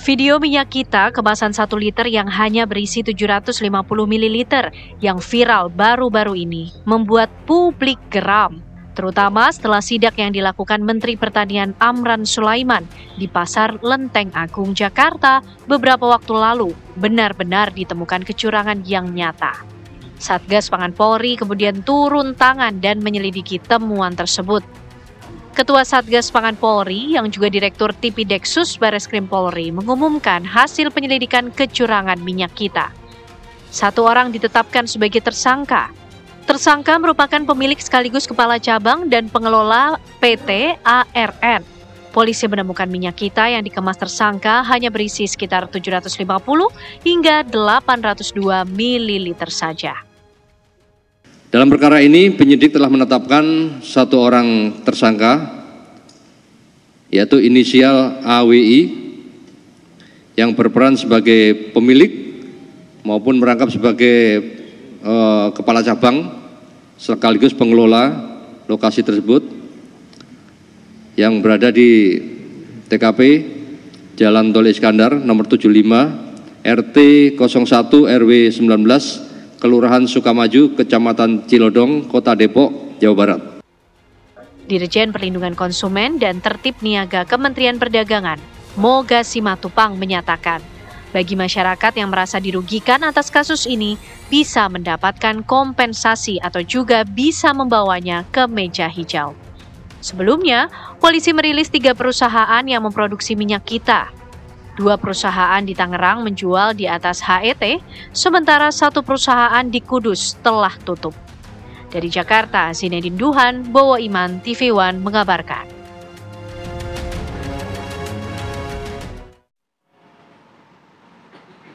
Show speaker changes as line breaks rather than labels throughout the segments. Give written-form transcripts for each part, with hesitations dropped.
Video minyak kita kemasan 1 liter yang hanya berisi 750 ml yang viral baru-baru ini membuat publik geram, terutama setelah sidak yang dilakukan Menteri Pertanian Amran Sulaiman di Pasar Lenteng Agung, Jakarta beberapa waktu lalu benar-benar ditemukan kecurangan yang nyata. Satgas Pangan Polri kemudian turun tangan dan menyelidiki temuan tersebut. Ketua Satgas Pangan Polri yang juga Direktur Tipideksus Bareskrim Polri mengumumkan hasil penyelidikan kecurangan minyak kita. 1 orang ditetapkan sebagai tersangka. Tersangka merupakan pemilik sekaligus kepala cabang dan pengelola PT ARN. Polisi menemukan minyak kita yang dikemas tersangka hanya berisi sekitar 750 hingga 802 ml saja.
Dalam perkara ini, penyidik telah menetapkan 1 orang tersangka, yaitu inisial AWI, yang berperan sebagai pemilik maupun merangkap sebagai kepala cabang sekaligus pengelola lokasi tersebut, yang berada di TKP Jalan Tol Iskandar nomor 75 RT 01 RW 19 Kelurahan Sukamaju, Kecamatan Cilodong, Kota Depok, Jawa Barat.
Dirjen Perlindungan Konsumen dan Tertib Niaga Kementerian Perdagangan, Moga Simatupang menyatakan, bagi masyarakat yang merasa dirugikan atas kasus ini bisa mendapatkan kompensasi atau juga bisa membawanya ke meja hijau. Sebelumnya, polisi merilis 3 perusahaan yang memproduksi minyak kita. 2 perusahaan di Tangerang menjual di atas HET, sementara 1 perusahaan di Kudus telah tutup. Dari Jakarta, Zinedine Duhan, Bowo Iman, TV One mengabarkan.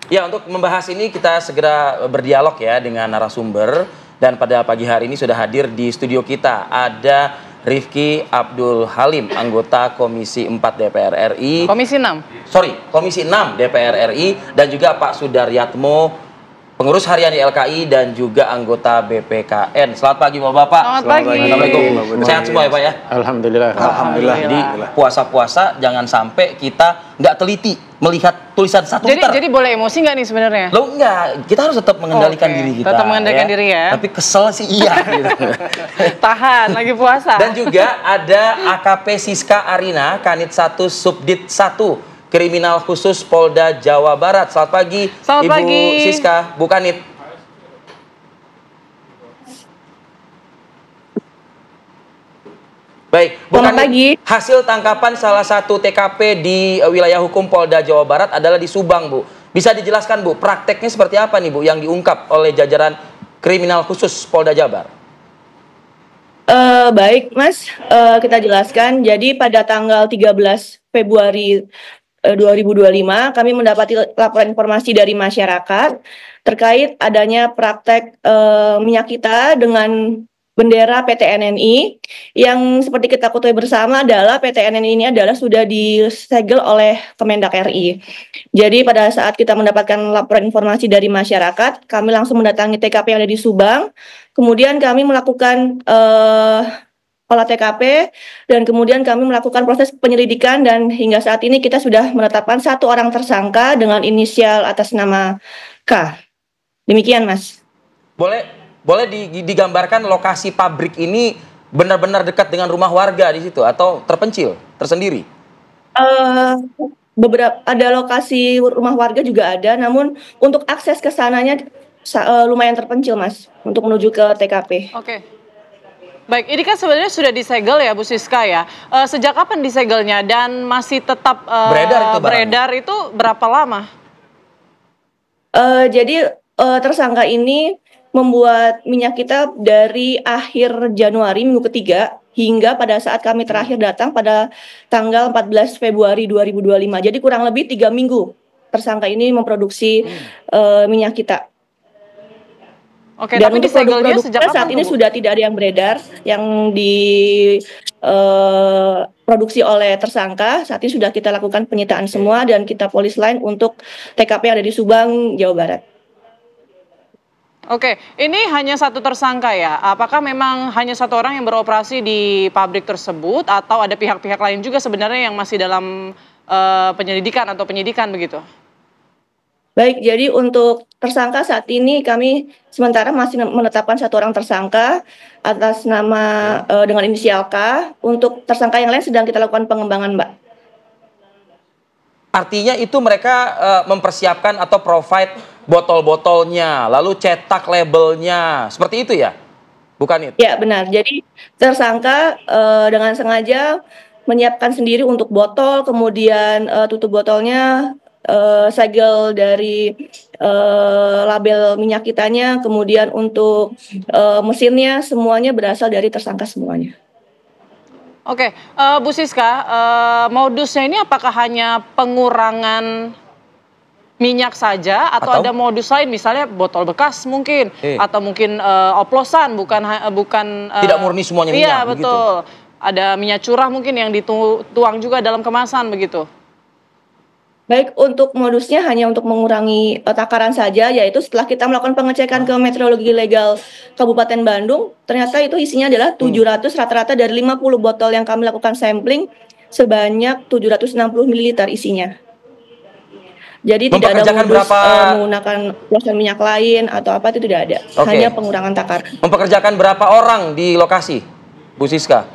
Ya, untuk membahas ini kita segera berdialog ya dengan narasumber, dan pada pagi hari ini sudah hadir di studio kita ada Rifki Abdul Halim, anggota Komisi 4 DPR RI.
Komisi 6.
Komisi 6 DPR RI, dan juga Pak Sudaryatmo, pengurus harian YLKI dan juga anggota BPKN. Selamat pagi Bapak-Bapak.
Selamat pagi.
Assalamualaikum. Sehat semua ya Pak ya?
Alhamdulillah.
Alhamdulillah. Jadi puasa-puasa jangan sampai kita nggak teliti melihat tulisan 1 liter.
Jadi boleh emosi nggak nih sebenarnya?
Lo enggak, kita harus tetap mengendalikan diri kita.
Tetap mengendalikan diri ya.
Tapi kesel sih iya. Gitu.
Tahan, lagi puasa.
Dan juga ada AKP Siska Arina, Kanit 1 Subdit 1, Kriminal Khusus Polda Jawa Barat. Selamat pagi,
Selamat
Ibu
pagi.
Siska, Bu Kanit. Baik,
Selamat pagi.
Hasil tangkapan salah satu TKP di wilayah hukum Polda Jawa Barat adalah di Subang, Bu. Bisa dijelaskan, Bu, prakteknya seperti apa nih, Bu, yang diungkap oleh jajaran Kriminal Khusus Polda Jabar?
Baik, Mas. Kita jelaskan. Jadi pada tanggal 13 Februari 2025, kami mendapati laporan informasi dari masyarakat terkait adanya praktek minyak kita dengan bendera PT NNI, yang seperti kita ketahui bersama adalah PT NNI ini adalah sudah disegel oleh Kemendak RI. Jadi pada saat kita mendapatkan laporan informasi dari masyarakat, kami langsung mendatangi TKP yang ada di Subang. Kemudian kami melakukan olah TKP, dan kemudian kami melakukan proses penyelidikan, dan hingga saat ini kita sudah menetapkan 1 orang tersangka dengan inisial atas nama K. Demikian, Mas.
Boleh digambarkan lokasi pabrik ini benar-benar dekat dengan rumah warga di situ atau terpencil, tersendiri?
Beberapa ada lokasi rumah warga juga ada, namun untuk akses ke sananya lumayan terpencil, Mas, untuk menuju ke TKP.
Oke. Baik, ini kan sebenarnya sudah disegel ya, Bu Siska ya. Sejak kapan disegelnya dan masih tetap beredar itu berapa lama?
Jadi tersangka ini membuat minyak kita dari akhir Januari minggu ketiga hingga pada saat kami terakhir datang pada tanggal 14 Februari 2025. Jadi kurang lebih 3 minggu tersangka ini memproduksi minyak kita.
Oke,
dan
tapi
untuk produk-produknya saat ini sudah tidak ada yang beredar, yang diproduksi oleh tersangka. Saat ini sudah kita lakukan penyitaan semua, dan kita polis lain untuk TKP yang ada di Subang, Jawa Barat.
Oke, ini hanya 1 tersangka ya? Apakah memang hanya 1 orang yang beroperasi di pabrik tersebut, atau ada pihak-pihak lain juga sebenarnya yang masih dalam penyelidikan atau penyidikan begitu?
Baik, jadi untuk tersangka saat ini kami sementara masih menetapkan 1 orang tersangka atas nama dengan inisial K. Untuk tersangka yang lain sedang kita lakukan pengembangan, Mbak.
Artinya itu mereka mempersiapkan atau provide botol-botolnya, lalu cetak labelnya, seperti itu ya? Bukan itu?
Ya, benar. Jadi tersangka dengan sengaja menyiapkan sendiri untuk botol, kemudian tutup botolnya, segel dari label minyak kitanya, kemudian untuk mesinnya semuanya berasal dari tersangka semuanya.
Oke, Bu Siska, modusnya ini apakah hanya pengurangan minyak saja atau ada modus lain, misalnya botol bekas mungkin atau mungkin oplosan, bukan
tidak murni semuanya minyak?
Iya, betul. Begitu. Ada minyak curah mungkin yang dituang juga dalam kemasan begitu.
Baik, untuk modusnya hanya untuk mengurangi takaran saja, yaitu setelah kita melakukan pengecekan ke meteorologi legal Kabupaten Bandung, ternyata itu isinya adalah 700 rata-rata dari 50 botol yang kami lakukan sampling sebanyak 760 ml isinya. Jadi tidak ada modus menggunakan oplosan minyak lain atau apa, itu tidak ada. Hanya pengurangan takaran.
Mempekerjakan berapa orang di lokasi, Bu Siska?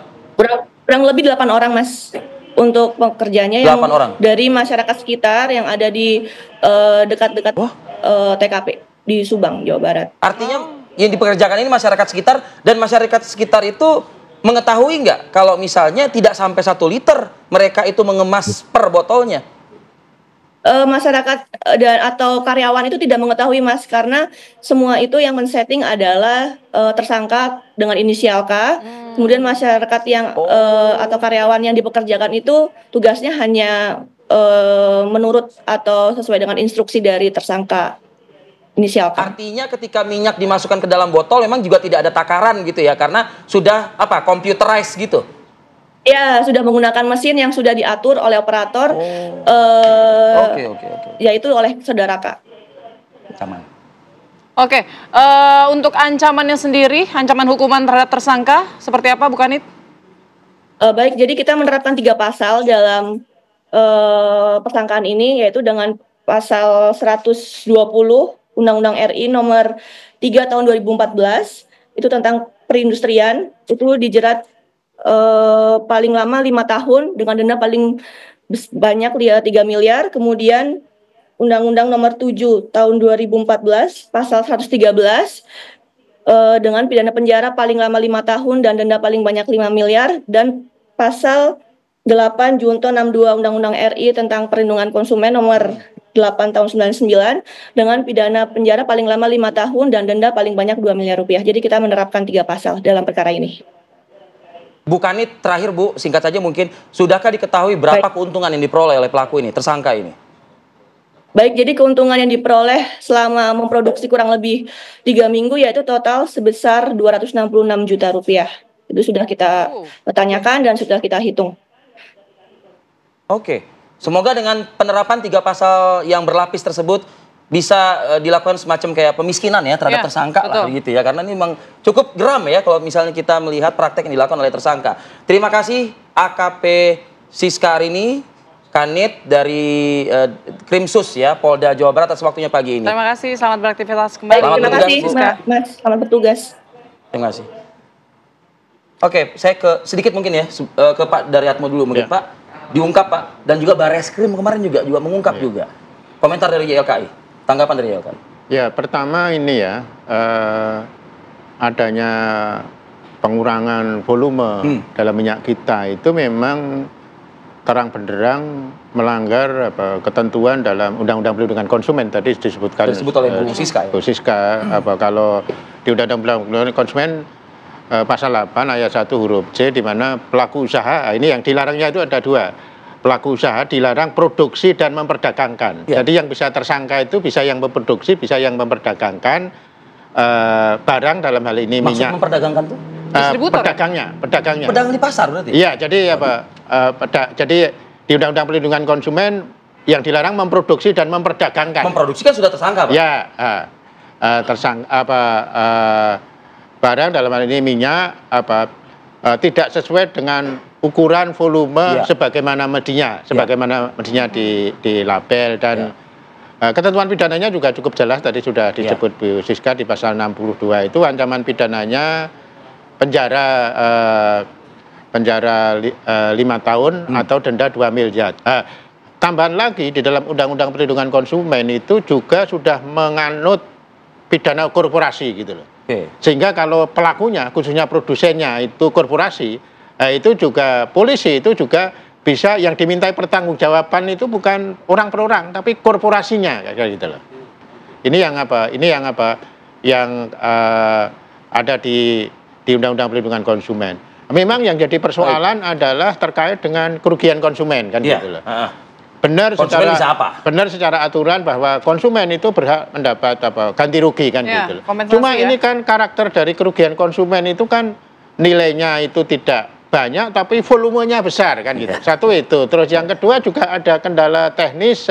Kurang lebih 8 orang, Mas. Untuk pekerjanya yang dari masyarakat sekitar yang ada di dekat-dekat TKP di Subang, Jawa Barat.
Artinya yang dipekerjakan ini masyarakat sekitar, dan masyarakat sekitar itu mengetahui nggak kalau misalnya tidak sampai 1 liter mereka itu mengemas per botolnya?
Masyarakat atau karyawan itu tidak mengetahui, Mas, karena semua itu yang men-setting adalah tersangka dengan inisial K. Kemudian masyarakat yang atau karyawan yang dipekerjakan itu tugasnya hanya menurut atau sesuai dengan instruksi dari tersangka inisial K.
Artinya ketika minyak dimasukkan ke dalam botol memang juga tidak ada takaran gitu ya, karena sudah computerized gitu.
Ya, sudah menggunakan mesin yang sudah diatur oleh operator, yaitu oleh saudara K.
Oke, untuk ancamannya sendiri, ancaman hukuman terhadap tersangka seperti apa, Bu Kanit?
Baik, jadi kita menerapkan 3 pasal dalam persangkaan ini, yaitu dengan pasal 120 Undang-Undang RI nomor 3 tahun 2014, itu tentang perindustrian, itu dijerat paling lama 5 tahun dengan denda paling banyak 3 miliar. Kemudian Undang-Undang nomor 7 tahun 2014 pasal 113 dengan pidana penjara paling lama 5 tahun dan denda paling banyak 5 miliar, dan pasal 8 Junto 62 Undang-Undang RI tentang perlindungan konsumen nomor 8 tahun 99 dengan pidana penjara paling lama 5 tahun dan denda paling banyak 2 miliar rupiah. Jadi kita menerapkan 3 pasal dalam perkara ini.
Bu Kanit, terakhir Bu, singkat saja mungkin, sudahkah diketahui berapa keuntungan yang diperoleh oleh pelaku ini, tersangka ini?
Baik, jadi keuntungan yang diperoleh selama memproduksi kurang lebih 3 minggu yaitu total sebesar 266 juta rupiah. Itu sudah kita tanyakan dan sudah kita hitung.
Oke, semoga dengan penerapan 3 pasal yang berlapis tersebut bisa dilakukan semacam kayak pemiskinan ya terhadap tersangka lah gitu ya, karena ini memang cukup geram ya kalau misalnya kita melihat praktek yang dilakukan oleh tersangka. Terima kasih AKP Siska Arini Kanit dari Krimsus ya, Polda Jawa Barat atas waktunya pagi ini.
Terima kasih, selamat beraktivitas kembali.
Terima kasih, Mas. Selamat bertugas.
Terima kasih. Oke, saya sedikit mungkin ya ke Pak Daryatmo dulu mungkin Pak. Diungkap Pak, dan juga Bareskrim kemarin juga mengungkap juga. Komentar dari YLKI, tanggapan dari YLKI.
Ya, pertama ini ya, adanya pengurangan volume dalam minyak kita itu memang terang benderang melanggar ketentuan dalam Undang-Undang Perlindungan Konsumen tadi disebutkan.
Disebut oleh Bu Siska ya?
Bu Siska, kalau di Undang-Undang Perlindungan Konsumen pasal 8 ayat 1 huruf C, di mana pelaku usaha, ini yang dilarangnya itu ada 2. Pelaku usaha dilarang produksi dan memperdagangkan. Jadi yang bisa tersangka itu bisa yang memproduksi, bisa yang memperdagangkan barang, dalam hal ini minyak.
Maksud memperdagangkan tuh?
Pedagangnya.
Pedagang di pasar berarti?
Iya, jadi jadi di Undang-Undang Perlindungan Konsumen yang dilarang memproduksi dan memperdagangkan.
Memproduksi kan sudah tersangka, Pak?
Ya, barang dalam hal ini minyak tidak sesuai dengan ukuran volume sebagaimana mestinya di label dan ketentuan pidananya juga cukup jelas tadi sudah disebut Bu Siska di pasal 62 itu ancaman pidananya penjara 5 tahun atau denda 2 miliar. Tambahan lagi di dalam Undang-Undang Perlindungan Konsumen itu juga sudah menganut pidana korporasi gitu loh. Sehingga kalau pelakunya khususnya produsennya itu korporasi, itu juga polisi itu juga bisa yang dimintai pertanggungjawaban itu bukan orang per orang tapi korporasinya kayak gitu loh. Ini yang ada di Undang-Undang Perlindungan Konsumen. Memang yang jadi persoalan adalah terkait dengan kerugian konsumen kan gitu loh. Benar secara aturan bahwa konsumen itu berhak mendapat ganti rugi kan gitu loh. Cuma ini kan karakter dari kerugian konsumen itu kan nilainya itu tidak banyak tapi volumenya besar kan gitu. Satu itu. Terus yang kedua juga ada kendala teknis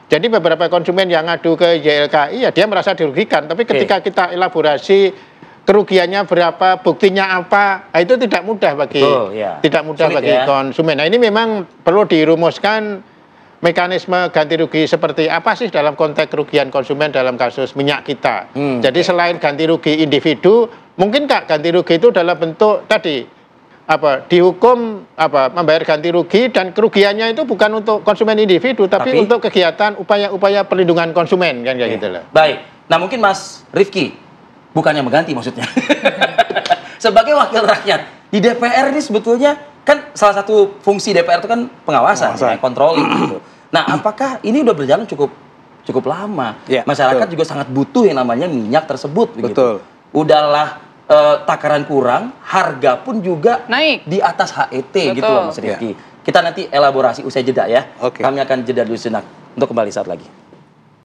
Jadi beberapa konsumen yang ngadu ke YLKI ya dia merasa dirugikan, tapi ketika kita elaborasi kerugiannya berapa, buktinya apa, itu tidak mudah bagi konsumen. Nah, ini memang perlu dirumuskan mekanisme ganti rugi seperti apa sih dalam konteks kerugian konsumen dalam kasus minyak kita. Jadi selain ganti rugi individu, mungkin ganti rugi itu dalam bentuk tadi dihukum membayar ganti rugi dan kerugiannya itu bukan untuk konsumen individu tapi untuk kegiatan upaya-upaya perlindungan konsumen kan kayak gitu loh.
Baik. Nah, mungkin Mas Rifki bukannya mengganti maksudnya. Sebagai wakil rakyat di DPR ini sebetulnya kan salah satu fungsi DPR itu kan pengawasan. Controlling gitu. Nah, apakah ini udah berjalan cukup lama? Masyarakat juga sangat butuh yang namanya minyak tersebut begitu. Udahlah takaran kurang, harga pun juga naik di atas HET gitu loh Mas Rifki. Kita nanti elaborasi usai jeda ya. Kami akan jeda dulu sejenak untuk kembali saat lagi.